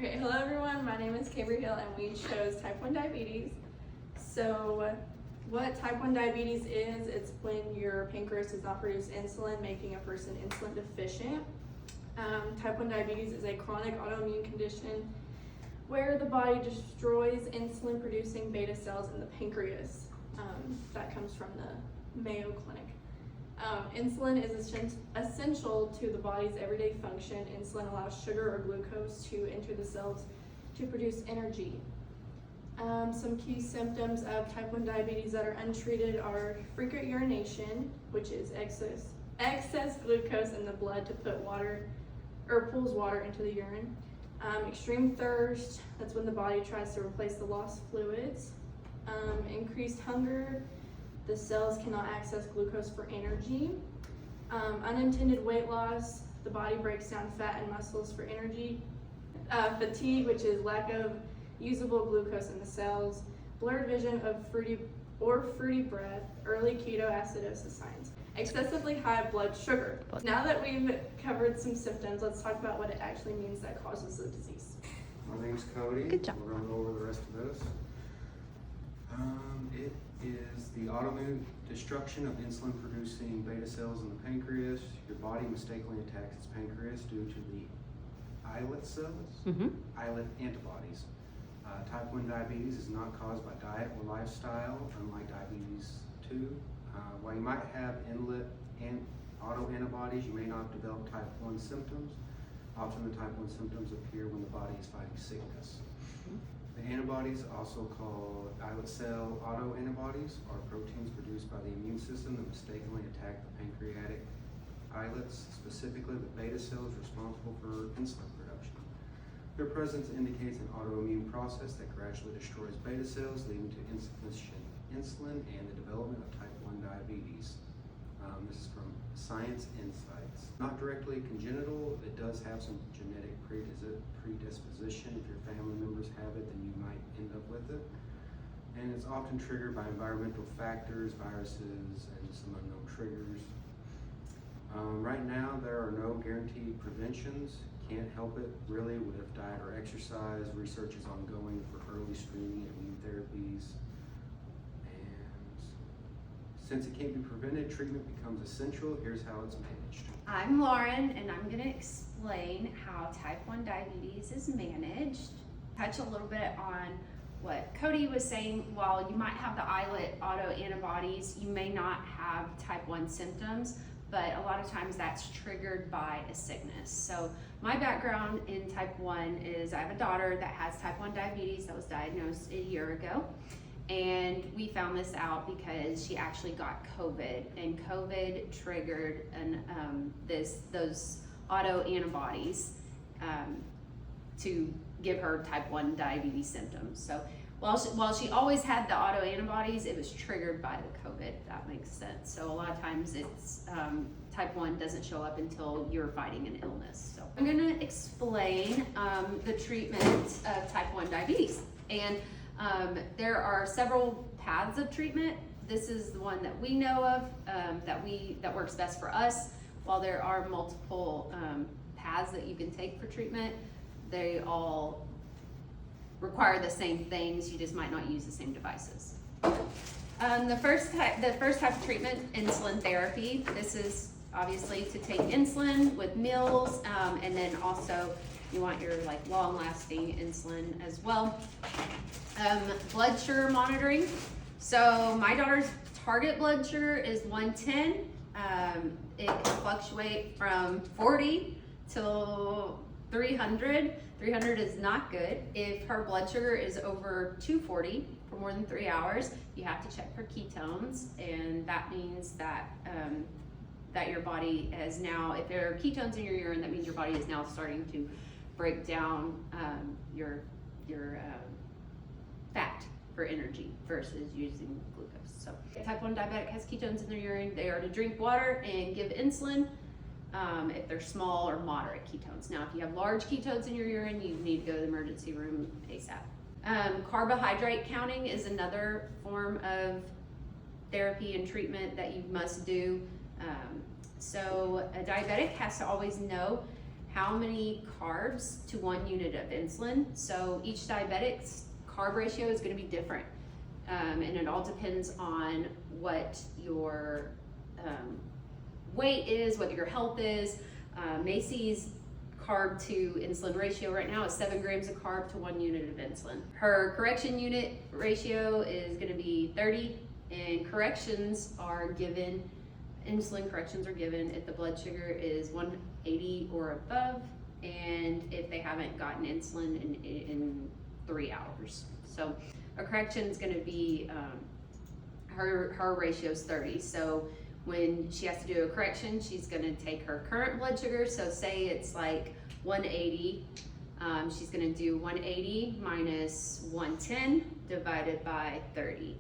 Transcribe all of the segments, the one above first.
Okay, hello everyone, my name is Cabri Hill and we chose type 1 diabetes. So what type 1 diabetes is, it's when your pancreas does not produce insulin, making a person insulin deficient. Type 1 diabetes is a chronic autoimmune condition where the body destroys insulin producing beta cells in the pancreas. That comes from the Mayo Clinic. Insulin is essential to the body's everyday function. Insulin allows sugar or glucose to enter the cells to produce energy. Some key symptoms of type 1 diabetes that are untreated are frequent urination, which is excess glucose in the blood to put water or pulls water into the urine. Extreme thirst, that's when the body tries to replace the lost fluids. Increased hunger, the cells cannot access glucose for energy. Unintended weight loss, the body breaks down fat and muscles for energy. Fatigue, which is lack of usable glucose in the cells. Blurred vision of fruity breath, early ketoacidosis signs. Excessively high blood sugar. Now that we've covered some symptoms, let's talk about what it actually means that causes the disease. My name's Cody. Good job. We're going to go over the rest of this. It is the autoimmune destruction of insulin-producing beta cells in the pancreas. Your body mistakenly attacks its pancreas due to the islet cells, islet antibodies. Type 1 diabetes is not caused by diet or lifestyle, unlike diabetes 2. While you might have inlet and autoantibodies, you may not develop type 1 symptoms. Often the type 1 symptoms appear when the body is fighting sickness. The antibodies, also called islet cell autoantibodies, are proteins produced by the immune system that mistakenly attack the pancreatic islets, specifically the beta cells responsible for insulin production. Their presence indicates an autoimmune process that gradually destroys beta cells, leading to insufficient insulin and the development of type 1 diabetes. This is from Science Insights. Not directly congenital, it does have some genetic predisposition. If your family members have it, then you might end up with it. And it's often triggered by environmental factors, viruses, and some unknown triggers. Right now, there are no guaranteed preventions. Can't help it really with diet or exercise. Research is ongoing for early screening and immune therapies. Since it can't be prevented, treatment becomes essential. Here's how it's managed. I'm Lauren, and I'm going to explain how type 1 diabetes is managed. Touch a little bit on what Cody was saying. While you might have the islet autoantibodies, you may not have type 1 symptoms, but a lot of times that's triggered by a sickness. So my background in type 1 is I have a daughter that has type 1 diabetes that was diagnosed a year ago. And we found this out because she actually got COVID, and COVID triggered those autoantibodies to give her type 1 diabetes symptoms. So while she always had the autoantibodies, it was triggered by the COVID. That makes sense. So a lot of times it's type 1 doesn't show up until you're fighting an illness. So I'm going to explain the treatment of type 1 diabetes. And there are several paths of treatment. This is the one that we know of that works best for us. While there are multiple paths that you can take for treatment, they all require the same things. You just might not use the same devices. The first type of treatment, insulin therapy. This is obviously to take insulin with meals, and then also you want your long-lasting insulin as well. Blood sugar monitoring. So my daughter's target blood sugar is 110. It can fluctuate from 40 to 300. 300 is not good. If her blood sugar is over 240 for more than 3 hours, you have to check for ketones, and that means that that your body has now, if there are ketones in your urine, that means your body is now starting to break down your fat for energy versus using glucose. So type 1 diabetic has ketones in their urine. They are to drink water and give insulin if they're small or moderate ketones. Now, if you have large ketones in your urine, you need to go to the emergency room ASAP. Carbohydrate counting is another form of therapy and treatment that you must do. So a diabetic has to always know how many carbs to 1 unit of insulin. So each diabetic's carb ratio is going to be different. And it all depends on what your weight is, what your health is. Macy's carb to insulin ratio right now is 7 grams of carb to 1 unit of insulin. Her correction unit ratio is going to be 30, and corrections are given, insulin corrections are given if the blood sugar is 180 or above, and if they haven't gotten insulin in 3 hours. So a correction is going to be, her ratio is 30. So when she has to do a correction, she's going to take her current blood sugar. So say it's like 180, she's going to do 180 minus 110 divided by 30.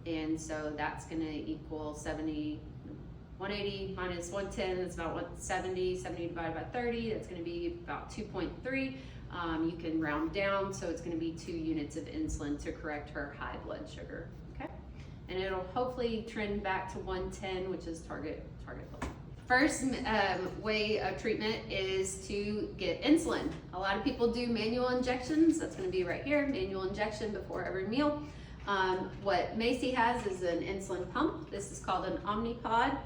And so that's going to equal 70. 180 minus 110, that's about 170. 70 divided by 30, that's going to be about 2.3. You can round down, so it's going to be 2 units of insulin to correct her high blood sugar. Okay, and it'll hopefully trend back to 110, which is target level. First way of treatment is to get insulin. A lot of people do manual injections. That's going to be right here, manual injection before every meal. What Macy has is an insulin pump. This is called an Omnipod.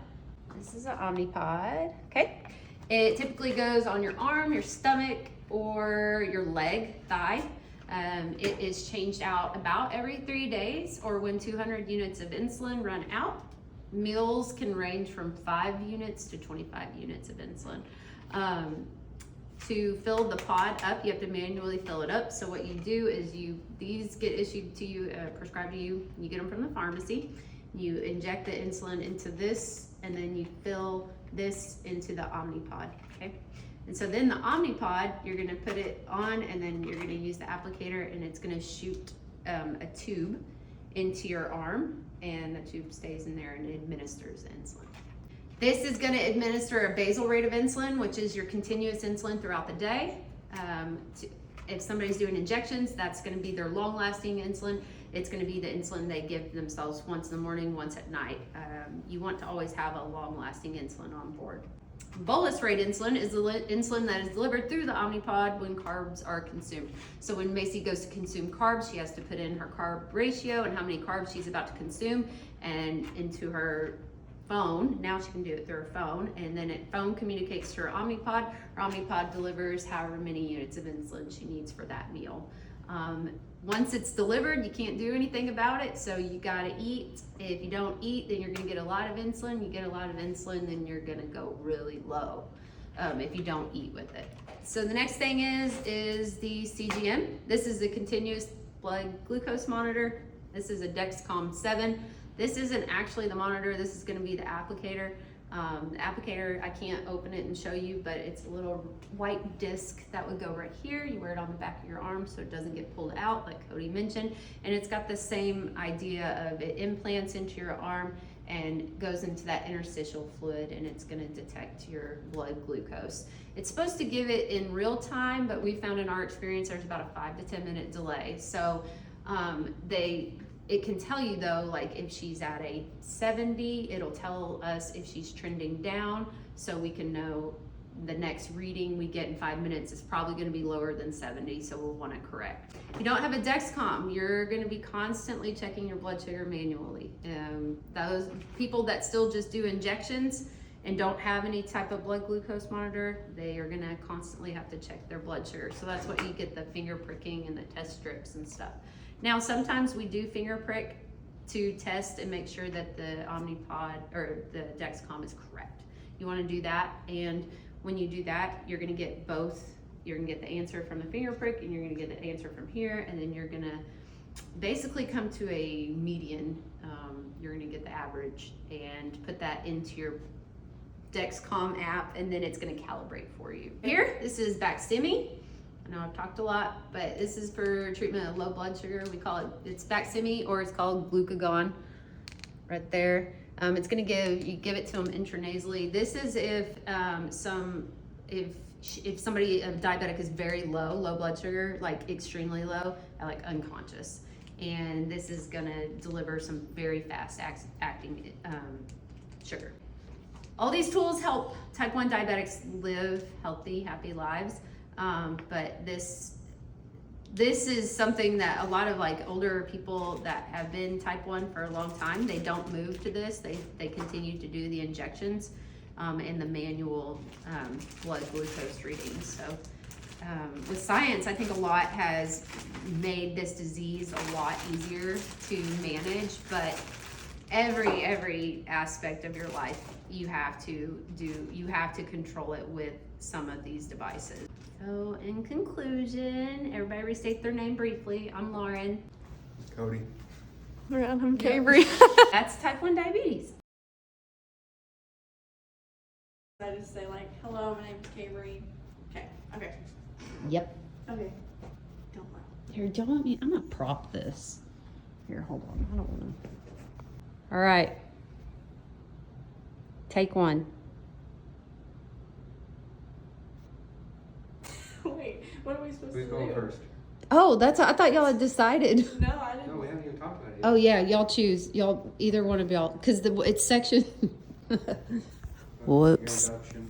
This is an Omnipod, okay? It typically goes on your arm, your stomach, or your leg, thigh. It is changed out about every 3 days or when 200 units of insulin run out. Meals can range from 5 units to 25 units of insulin. To fill the pod up, you have to manually fill it up. So what you do is these get issued to you, prescribed to you. You get them from the pharmacy. You inject the insulin into this, and then you fill this into the Omnipod, okay? And so then the Omnipod, you're gonna put it on, and then you're gonna use the applicator, and it's gonna shoot a tube into your arm, and the tube stays in there and administers the insulin. This is gonna administer a basal rate of insulin, which is your continuous insulin throughout the day. If somebody's doing injections, that's gonna be their long-lasting insulin. It's gonna be the insulin they give themselves once in the morning, once at night. You want to always have a long-lasting insulin on board. Bolus rate insulin is the insulin that is delivered through the Omnipod when carbs are consumed. So when Macy goes to consume carbs, she has to put in her carb ratio and how many carbs she's about to consume and into her phone. Now she can do it through her phone, and then phone communicates to her Omnipod. Her Omnipod delivers however many units of insulin she needs for that meal. Once it's delivered, you can't do anything about it, so you gotta eat. If you don't eat, then you're gonna get a lot of insulin. You get a lot of insulin, then you're gonna go really low if you don't eat with it. So the next thing is the CGM. This is the continuous blood glucose monitor. This is a Dexcom 7. This isn't actually the monitor, this is gonna be the applicator. The applicator, I can't open it and show you, but it's a little white disc that would go right here. You wear it on the back of your arm so it doesn't get pulled out, like Cody mentioned. And it's got the same idea of it implants into your arm and goes into that interstitial fluid, and it's gonna detect your blood glucose. It's supposed to give it in real time, but we found in our experience there's about a 5 to 10 minute delay. So it can tell you though, like if she's at a 70, it'll tell us if she's trending down, so we can know the next reading we get in 5 minutes is probably gonna be lower than 70, so we'll wanna correct. If you don't have a Dexcom, you're gonna be constantly checking your blood sugar manually. Those people that still just do injections and don't have any type of blood glucose monitor, they are gonna constantly have to check their blood sugar. So that's what you get the finger pricking and the test strips and stuff. Now, sometimes we do finger prick to test and make sure that the Omnipod or the Dexcom is correct. You want to do that, and when you do that, you're going to get both. You're going to get the answer from the finger prick, and you're going to get the answer from here, and then you're going to basically come to a median. You're going to get the average and put that into your Dexcom app, and then it's going to calibrate for you. Here, this is Baqsimi. I know I've talked a lot, but this is for treatment of low blood sugar. We call it's Baqsimi, or it's called glucagon right there. It's gonna give it to them intranasally. This is if somebody, a diabetic, is very low blood sugar, like extremely low, like unconscious. And this is gonna deliver some very fast acting sugar. all these tools help type 1 diabetics live healthy, happy lives. But this is something that a lot of like older people that have been type 1 for a long time, they don't move to this. They continue to do the injections and the manual blood glucose readings. So with science, I think a lot has made this disease a lot easier to manage, but every aspect of your life you have to control it with some of these devices. So in conclusion, everybody restate their name briefly. I'm Lauren. Cody. I'm Cabri. That's type 1 diabetes. I just say like, hello, my name's Cabri. Okay. Yep. Okay. Don't laugh. Here, don't want me. I'm gonna prop this. Here, hold on. I don't wanna. All right. Take 1. Wait, what are we supposed Who's to going do? first? Oh, I thought y'all had decided. No, I didn't. No, we haven't even talked about it yet. Oh yeah, y'all choose. Y'all either one of y'all, because it's section. Whoops. Introduction.